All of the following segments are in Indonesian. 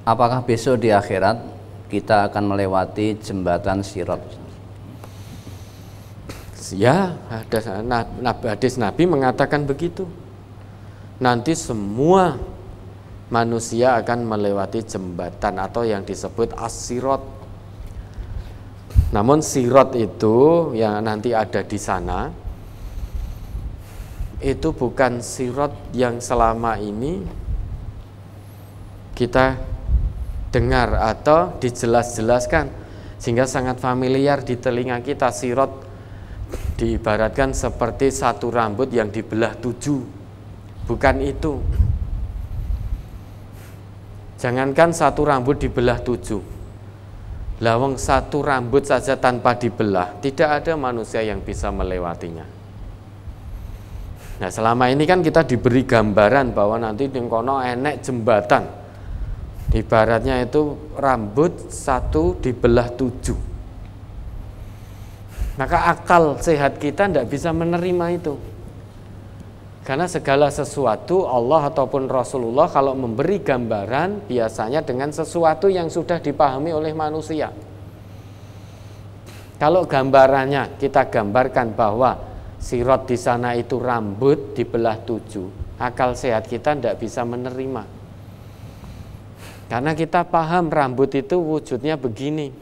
apakah besok di akhirat kita akan melewati jembatan Sirat? Ya, hadis Nabi mengatakan begitu. Nanti semua manusia akan melewati jembatan atau yang disebut as-sirat. Namun sirat itu yang nanti ada di sana itu bukan sirat yang selama ini kita dengar atau dijelas-jelaskan sehingga sangat familiar di telinga kita. Sirat diibaratkan seperti satu rambut yang dibelah 7. Bukan itu. Jangankan satu rambut dibelah 7. Lawang satu rambut saja tanpa dibelah, tidak ada manusia yang bisa melewatinya. Nah, selama ini kan kita diberi gambaran bahwa nanti di kono enek jembatan. Ibaratnya itu rambut satu dibelah 7. Maka akal sehat kita tidak bisa menerima itu. Karena segala sesuatu Allah ataupun Rasulullah kalau memberi gambaran biasanya dengan sesuatu yang sudah dipahami oleh manusia. Kalau gambarannya kita gambarkan bahwa sirat di sana itu rambut dibelah 7, akal sehat kita tidak bisa menerima. Karena kita paham rambut itu wujudnya begini.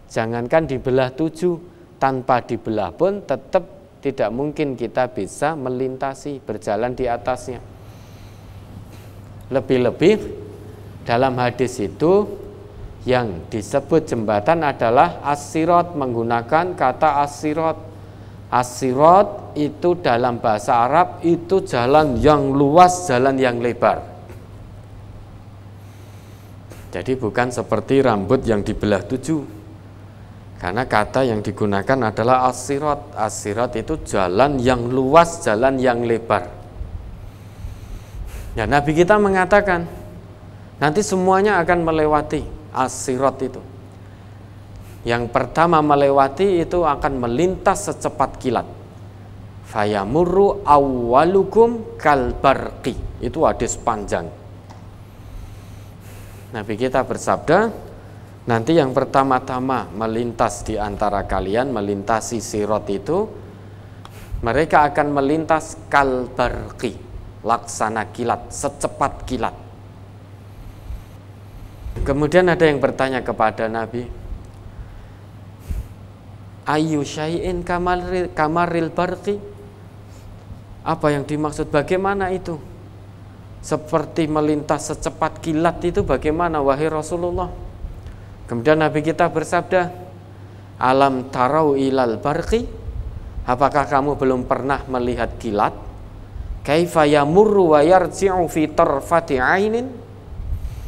Jangankan dibelah 7, tanpa dibelah pun tetap tidak mungkin kita bisa melintasi, berjalan di atasnya. Lebih-lebih dalam hadis itu yang disebut jembatan adalah as-sirat, menggunakan kata as-sirat. As-sirat itu dalam bahasa Arab itu jalan yang luas, jalan yang lebar. Jadi bukan seperti rambut yang dibelah 7. Karena kata yang digunakan adalah as-sirat. As-sirat itu jalan yang luas, jalan yang lebar. Ya, Nabi kita mengatakan nanti semuanya akan melewati as-sirat itu. Yang pertama melewati itu akan melintas secepat kilat. Fayamurru awwalukum kalbarqi. Itu hadis panjang. Nabi kita bersabda, nanti yang pertama-tama melintas di antara kalian, melintasi sirat itu, mereka akan melintas kalbarqi, laksana kilat, secepat kilat. Kemudian ada yang bertanya kepada Nabi, Ayyu syai'in kamaril barqi? Apa yang dimaksud, bagaimana itu? Seperti melintas secepat kilat itu bagaimana wahai Rasulullah? Kemudian Nabi kita bersabda, alam tarau ilal barqi? Apakah kamu belum pernah melihat kilat? Kaifa yamurru wa yarji'u fi tarfati ainin?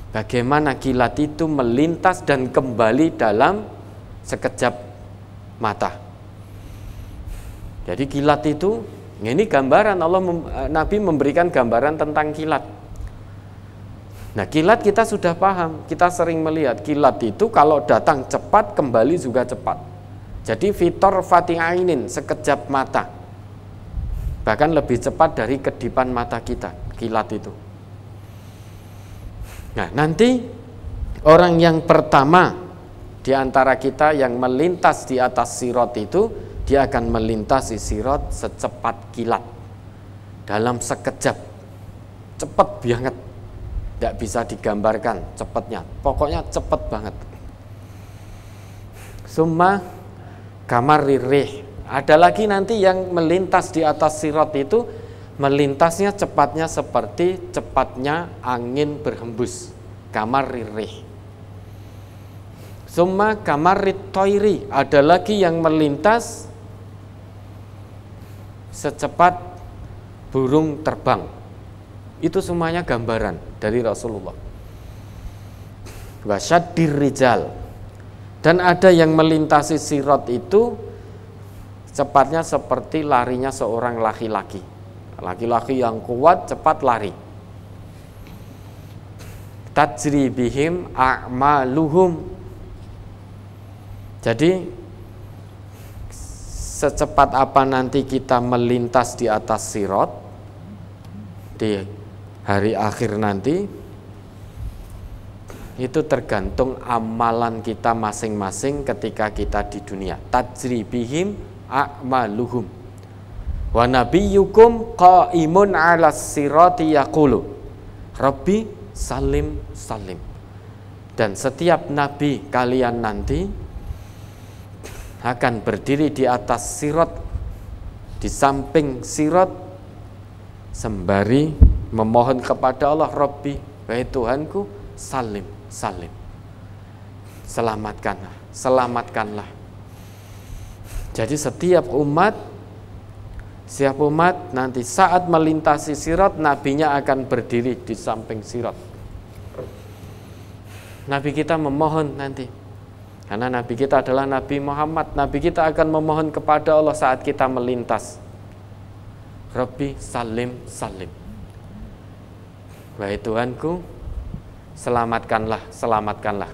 Bagaimana kilat itu melintas dan kembali dalam sekejap mata. Jadi kilat itu, ini gambaran Nabi memberikan gambaran tentang kilat. Nah, kilat kita sudah paham, kita sering melihat kilat itu kalau datang cepat, kembali juga cepat. Jadi fitor fati'ainin, sekejap mata. Bahkan lebih cepat dari kedipan mata kita, kilat itu. Nah, nanti orang yang pertama di antara kita yang melintas di atas sirat itu, dia akan melintasi sirat secepat kilat. Dalam sekejap, cepat banget. Tidak bisa digambarkan cepatnya, pokoknya cepat banget. Summa kamaririh. Ada lagi nanti yang melintas di atas sirat itu, melintasnya cepatnya seperti cepatnya angin berhembus. Kamaririh. Summa kamarit toiri. Ada lagi yang melintas secepat burung terbang. Itu semuanya gambaran dari Rasulullah. Wasyaddir rijal. Dan ada yang melintasi sirat itu cepatnya seperti larinya seorang laki-laki. Laki-laki yang kuat cepat lari. Tajri bihim a'maluhum. Jadi secepat apa nanti kita melintas di atas sirat di hari akhir nanti, itu tergantung amalan kita masing-masing ketika kita di dunia. Tajri bihim a'maluhum. Wa nabiyyukum qaimun 'alas sirati yaqulu Rabbi salim salim. Dan setiap nabi kalian nanti akan berdiri di atas sirat, di samping sirat, sembari memohon kepada Allah, Rabbi, wahai Tuhanku, salim salim, selamatkanlah, selamatkanlah. Jadi setiap umat nanti saat melintasi sirat, nabinya akan berdiri di samping sirat. Nabi kita memohon nanti, karena nabi kita adalah Nabi Muhammad. Nabi kita akan memohon kepada Allah saat kita melintas, Rabbi salim salim, wahai Tuhanku, selamatkanlah, selamatkanlah.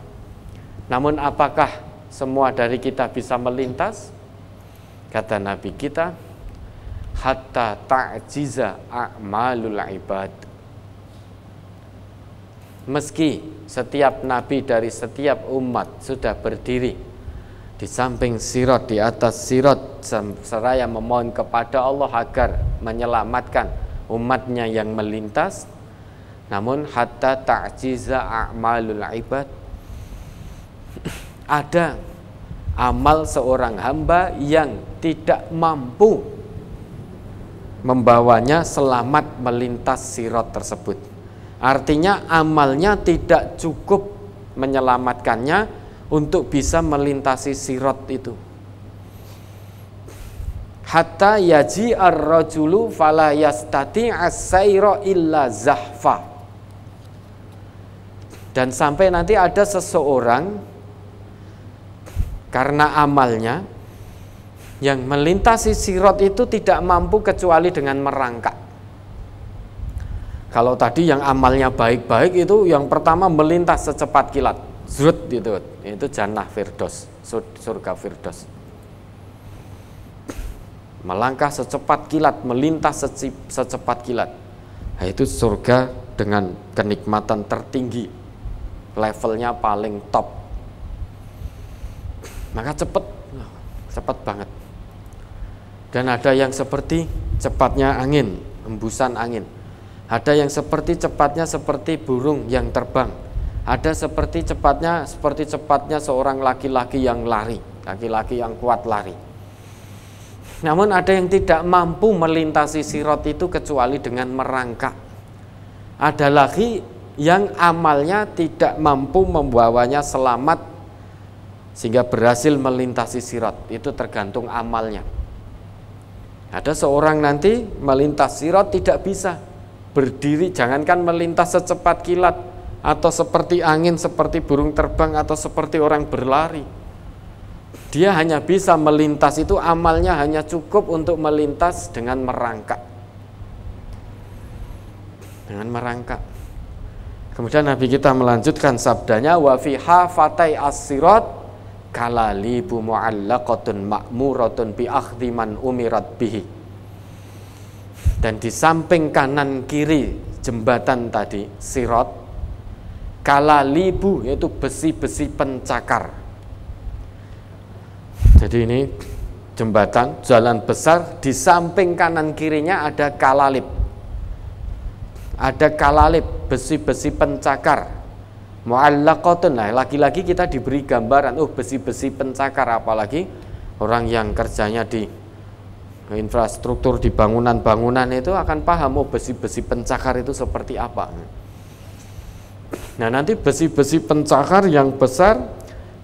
Namun apakah semua dari kita bisa melintas? Kata Nabi kita, hatta ta'jiza a'malul ibad. Meski setiap nabi dari setiap umat sudah berdiri di samping sirat, di atas sirat, seraya memohon kepada Allah agar menyelamatkan umatnya yang melintas, namun hatta ta'jiza a'malul ibad, ada amal seorang hamba yang tidak mampu membawanya selamat melintas sirat tersebut. Artinya amalnya tidak cukup menyelamatkannya untuk bisa melintasi sirat itu. Hatta yaji ar-rajulu fala yastati as-sayra illa zahfa. Dan sampai nanti ada seseorang karena amalnya yang melintasi sirat itu tidak mampu kecuali dengan merangkak. Kalau tadi yang amalnya baik-baik itu yang pertama melintas secepat kilat, zrut gitu, itu jannah firdaus, surga firdaus. Melangkah secepat kilat, melintas secepat kilat, nah, itu surga dengan kenikmatan tertinggi, levelnya paling top. Maka cepat banget. Dan ada yang seperti cepatnya angin, hembusan angin. Ada yang seperti cepatnya seperti burung yang terbang. Ada seperti cepatnya seorang laki-laki yang lari, laki-laki yang kuat lari. Namun ada yang tidak mampu melintasi sirat itu kecuali dengan merangkak. Ada lagi yang amalnya tidak mampu membawanya selamat sehingga berhasil melintasi sirat. Itu tergantung amalnya. Ada seorang nanti melintas sirat tidak bisa berdiri, jangankan melintas secepat kilat atau seperti angin, seperti burung terbang atau seperti orang berlari. Dia hanya bisa melintas itu, amalnya hanya cukup untuk melintas dengan merangkak. Dengan merangkak. Kemudian Nabi kita melanjutkan sabdanya, wa fi hafatai as-sirat kalalibu mu'allaqatun ma'muratun bi akhdhi man umirat bihi. Dan di samping kanan kiri jembatan tadi, sirat, kalalibu, yaitu besi-besi pencakar. Jadi ini jembatan, jalan besar, di samping kanan kirinya ada kalalib. Ada kalalib, besi-besi pencakar. Mu'allaqatun, nah lagi-lagi kita diberi gambaran, besi-besi pencakar, apalagi orang yang kerjanya di infrastruktur, di bangunan-bangunan itu akan paham, besi-besi pencakar itu seperti apa. Nah nanti besi-besi pencakar yang besar,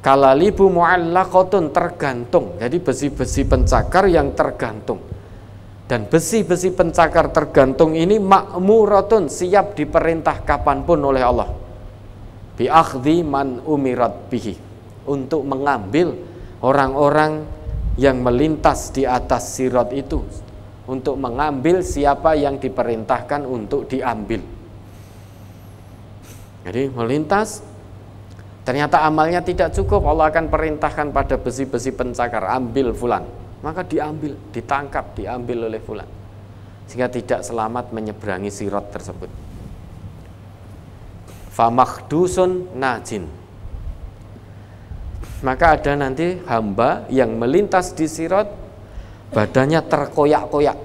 kalalibu mu'allaqatun, tergantung. Jadi besi-besi pencakar yang tergantung. Dan besi-besi pencakar tergantung ini ma'muratun, siap diperintah kapanpun oleh Allah. Bi akhdhi man umirat bihi, untuk mengambil orang-orang yang melintas di atas sirat itu, untuk mengambil siapa yang diperintahkan untuk diambil. Jadi melintas, ternyata amalnya tidak cukup, Allah akan perintahkan pada besi-besi pencakar, ambil fulan, maka diambil, ditangkap, diambil oleh fulan, sehingga tidak selamat menyeberangi sirat tersebut. famakdusun najin. Maka ada nanti hamba yang melintas di sirat, badannya terkoyak-koyak.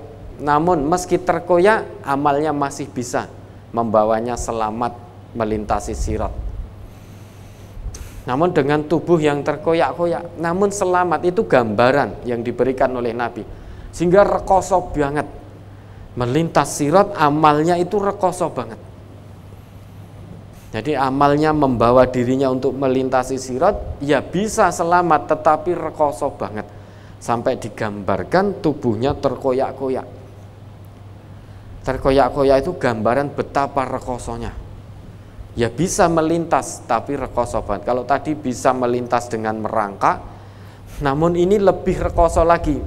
Namun meski terkoyak, amalnya masih bisa membawanya selamat melintasi sirat. Namun dengan tubuh yang terkoyak-koyak, namun selamat, itu gambaran yang diberikan oleh Nabi. Sehingga rekoso banget. Melintas sirat, amalnya itu rekoso banget. Jadi amalnya membawa dirinya untuk melintasi sirat, ya bisa selamat, tetapi rekoso banget. Sampai digambarkan tubuhnya terkoyak-koyak. Terkoyak-koyak itu gambaran betapa rekosonya. Ya bisa melintas, tapi rekoso banget. Kalau tadi bisa melintas dengan merangkak, namun ini lebih rekoso lagi.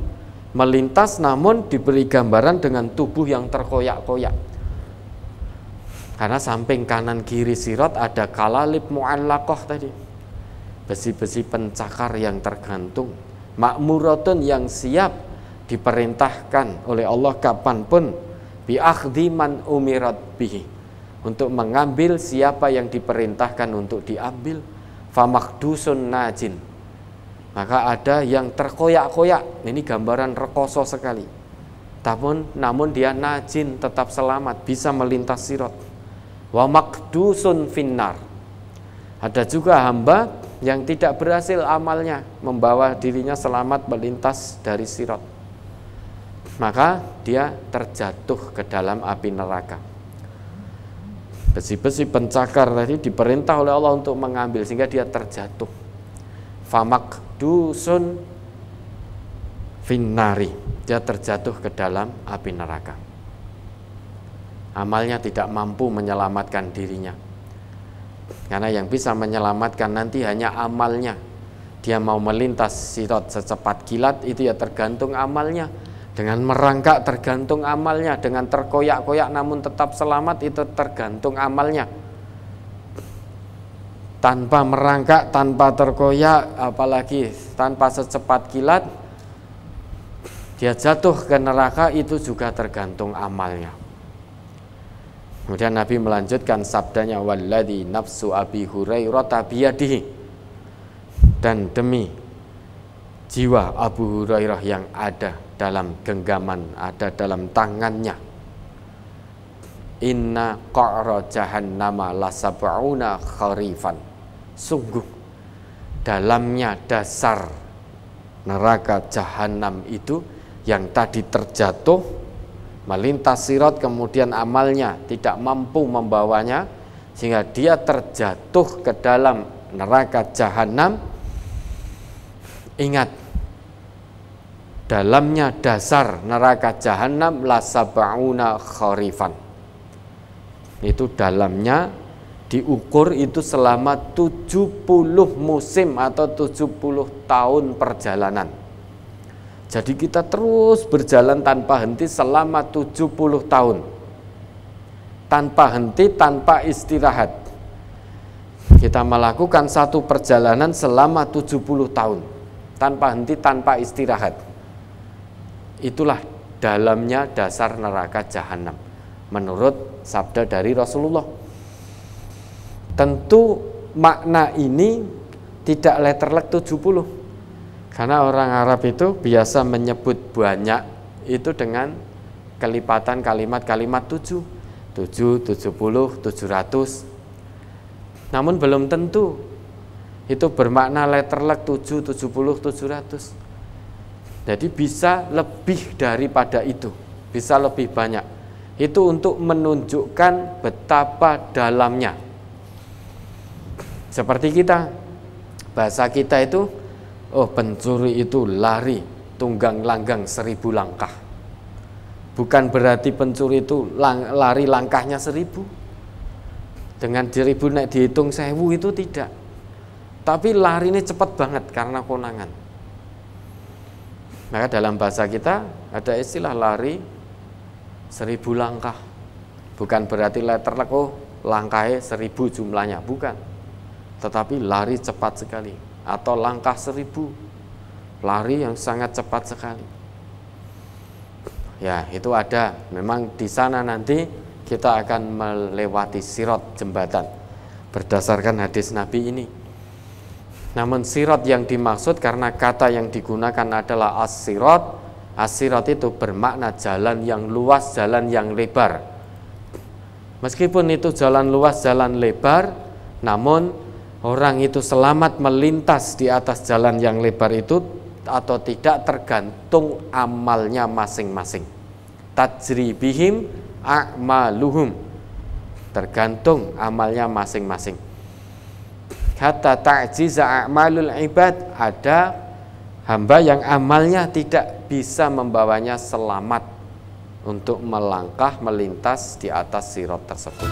Melintas namun diberi gambaran dengan tubuh yang terkoyak-koyak. Karena samping kanan kiri sirat ada kalalib mu'allaqah tadi, besi-besi pencakar yang tergantung, makmuratun yang siap diperintahkan oleh Allah kapanpun, bi akhdhi man umirat bihi, untuk mengambil siapa yang diperintahkan untuk diambil, famakdusun najin. Maka ada yang terkoyak-koyak, ini gambaran rekoso sekali. Namun dia najin, tetap selamat, bisa melintas sirat. Wa makdusun finnar. Ada juga hamba yang tidak berhasil amalnya membawa dirinya selamat melintas dari sirat. Maka dia terjatuh ke dalam api neraka. Besi-besi pencakar tadi diperintah oleh Allah untuk mengambil, sehingga dia terjatuh. Famakdusun finnari. Dia terjatuh ke dalam api neraka. Amalnya tidak mampu menyelamatkan dirinya. Karena yang bisa menyelamatkan nanti hanya amalnya. Dia mau melintas sirat secepat kilat, itu ya tergantung amalnya. Dengan merangkak tergantung amalnya. Dengan terkoyak-koyak namun tetap selamat, itu tergantung amalnya. Tanpa merangkak, tanpa terkoyak, apalagi tanpa secepat kilat, dia jatuh ke neraka, itu juga tergantung amalnya. Kemudian Nabi melanjutkan sabdanya, walladzi nafsu Abi Hurairah biyadihi, dan demi jiwa Abu Hurairah yang ada dalam genggaman, ada dalam tangannya, inna qa'ra jahannama lasab'una kharifan, sungguh dalamnya dasar neraka jahanam itu yang tadi terjatuh melintas sirat, kemudian amalnya tidak mampu membawanya sehingga dia terjatuh ke dalam neraka jahanam. Ingat, dalamnya dasar neraka jahanam lasab'una kharifan, itu dalamnya diukur itu selama 70 musim atau 70 tahun perjalanan. Jadi kita terus berjalan tanpa henti selama 70 tahun. Tanpa henti, tanpa istirahat. Kita melakukan satu perjalanan selama 70 tahun. Tanpa henti, tanpa istirahat. Itulah dalamnya dasar neraka jahanam, menurut sabda dari Rasulullah. Tentu makna ini tidak letterlek 70. Karena orang Arab itu biasa menyebut banyak itu dengan kelipatan kalimat-kalimat 7, 70, 700. Namun belum tentu itu bermakna letterlek 7, 70, 700. Jadi bisa lebih daripada itu, bisa lebih banyak. Itu untuk menunjukkan betapa dalamnya. Seperti kita, bahasa kita itu, oh pencuri itu lari tunggang langgang 1000 langkah. Bukan berarti pencuri itu lari langkahnya 1000. Dengan 1000 naik dihitung 1000 itu tidak. Tapi lari ini cepat banget karena konangan. Maka dalam bahasa kita ada istilah lari 1000 langkah. Bukan berarti letterlek oh langkahnya 1000 jumlahnya, bukan. Tetapi lari cepat sekali. Atau langkah 1000, lari yang sangat cepat sekali. Ya, itu ada. Memang di sana nanti kita akan melewati sirat, jembatan. berdasarkan hadis Nabi ini. Namun sirat yang dimaksud karena kata yang digunakan adalah as-sirat. As-sirat itu bermakna jalan yang luas, jalan yang lebar. Meskipun itu jalan luas, jalan lebar, namun orang itu selamat melintas di atas jalan yang lebar itu atau tidak tergantung amalnya masing-masing. Tajri bihim a'maluhum, tergantung amalnya masing-masing. Kata ta'jiza a'malul ibad, ada hamba yang amalnya tidak bisa membawanya selamat untuk melangkah melintas di atas sirat tersebut.